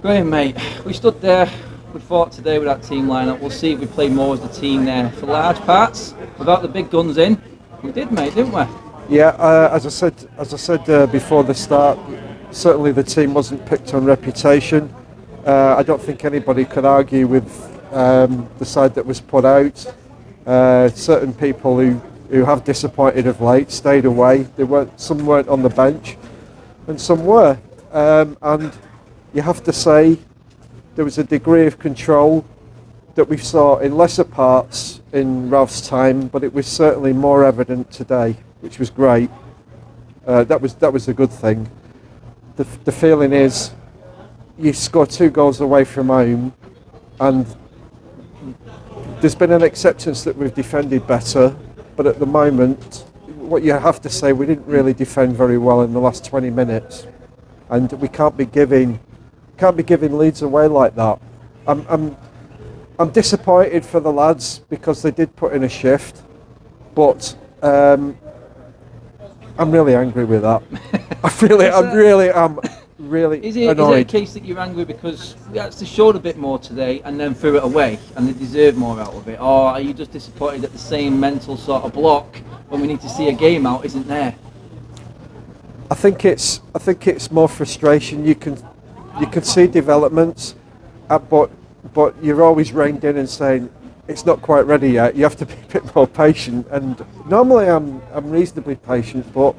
Graham, mate, we stood there, we fought today with that team lineup. We'll see if we play more as the team there. For large parts, without the big guns in, we did, mate, didn't we? Yeah, as I said before the start, certainly the team wasn't picked on reputation. I don't think anybody could argue with the side that was put out. Certain people who have disappointed of late stayed away. Some weren't on the bench, and some were. And you have to say there was a degree of control that we saw in lesser parts in Ralph's time, but it was certainly more evident today, which was great. That was a good thing. The feeling is you score 2 goals away from home, and there's been an acceptance that we've defended better, but at the moment, what you have to say, we didn't really defend very well in the last 20 minutes, and we can't be giving leads away like that. I'm disappointed for the lads because they did put in a shift, but I'm really angry with that. I'm really Is it annoyed. a case that you're angry because we actually showed a bit more today and then threw it away and they deserve more out of it? Or are you just disappointed that the same mental sort of block when we need to see a game out isn't there? I think it's more frustration. You can see developments, but you're always reined in and saying it's not quite ready yet. You have to be a bit more patient. And normally I'm reasonably patient, but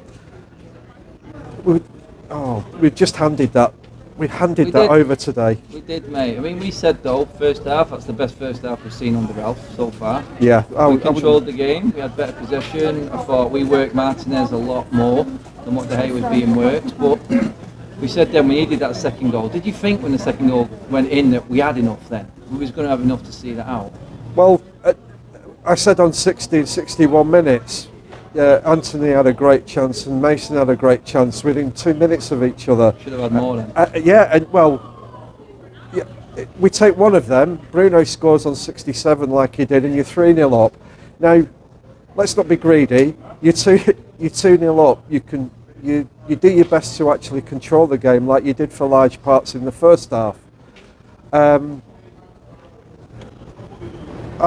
we've just handed that. We handed that over today. We did, mate. I mean, we said though, first half, that's the best first half we've seen under Ralph so far. Yeah, we controlled the game. We had better possession. I thought we worked Martinez a lot more than what De Gea was being worked. But we said then we needed that second goal. Did you think when the second goal went in that we had enough then? We was going to have enough to see that out? Well, I said on 61 minutes, Anthony had a great chance and Mason had a great chance within 2 minutes of each other. Should have had more then. We take one of them, Bruno scores on 67 like he did, and you're 3-0 up. Now, let's not be greedy. You're 2-0 up. You do your best to actually control the game like you did for large parts in the first half. I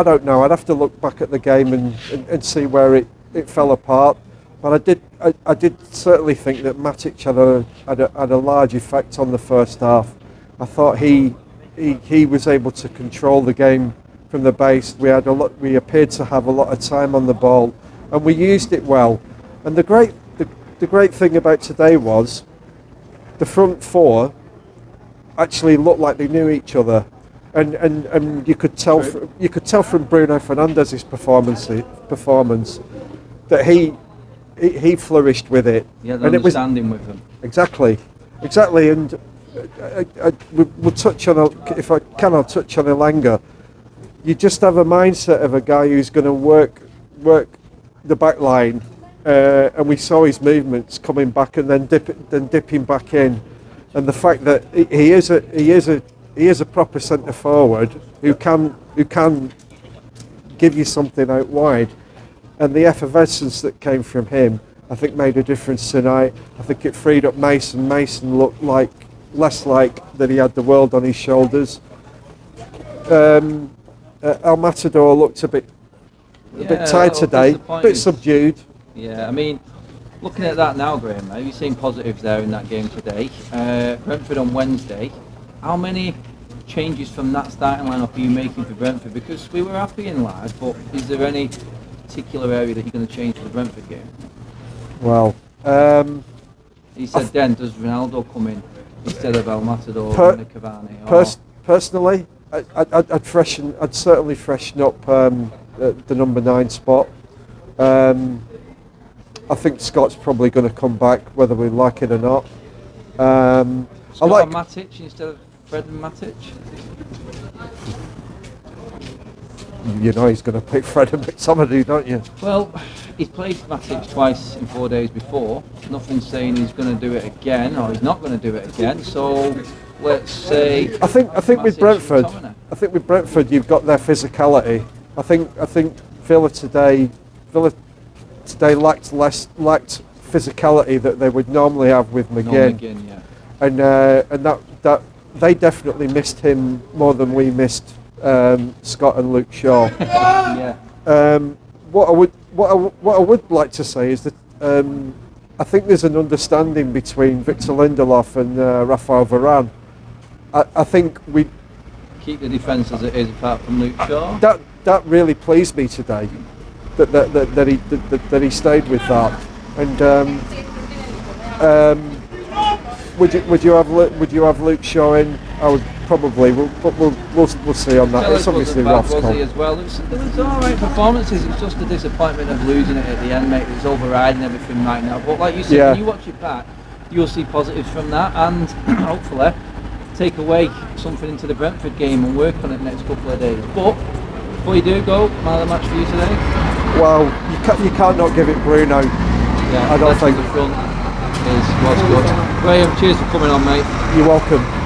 don't know. I'd have to look back at the game and see where it fell apart. But I did certainly think that Matic had a large effect on the first half. I thought he was able to control the game from the base. We appeared to have a lot of time on the ball, and we used it well. And the great thing about today was the front four actually looked like they knew each other, and you could tell from Bruno Fernandes's performance that he flourished with it. Yeah, understanding with them. Exactly, and we'll touch on if I can. I'll touch on Elanga. You just have a mindset of a guy who's going to work the back line, and we saw his movements coming back and then dipping back in, and the fact that he is a proper centre forward who can give you something out wide, and the effervescence that came from him, I think, made a difference tonight. I think it freed up Mason. Mason looked less like that he had the world on his shoulders. El Matador looked a bit tired today, a bit subdued. Yeah, I mean, looking at that now, Graham, have you seen positives there in that game today? Brentford on Wednesday. How many changes from that starting lineup are you making for Brentford? Because we were happy in large, but is there any particular area that you're going to change for the Brentford game? Well, he said then, does Ronaldo come in instead of El Matador and Cavani? Personally, I'd certainly freshen up the number 9 spot. I think Scott's probably going to come back, whether we like it or not. I like Matic instead of Fred and Matic. You know he's going to pick Fred and McTominay, don't you? Well, he's played Matic twice in 4 days before. Nothing's saying he's going to do it again, or he's not going to do it again. So let's say. I think with Brentford, you've got their physicality. I think Villa today lacked physicality that they would normally have with McGinn. Yeah. And they definitely missed him more than we missed Scott and Luke Shaw. Yeah. What I would like to say is that I think there's an understanding between Victor Lindelof and Rafael Varane. I think we Keep the defence as it is, apart from Luke Shaw. that really pleased me today. That he stayed with that. And would you have Luke Shaw in? I would probably. We'll see on that. Tell us It's obviously wasn't bad, Ralph's was call. he, as well. There was all right performances. It's just the disappointment of losing it at the end, mate. It's overriding everything right now. But like you said, Yeah. when you watch it back, you'll see positives from that, and hopefully take away something into the Brentford game and work on it next couple of days. But before you do go, man of the match for you today? Well, you can't not give it Bruno. Yeah, I don't think. the front was good. Graham, cheers for coming on, mate. You're welcome.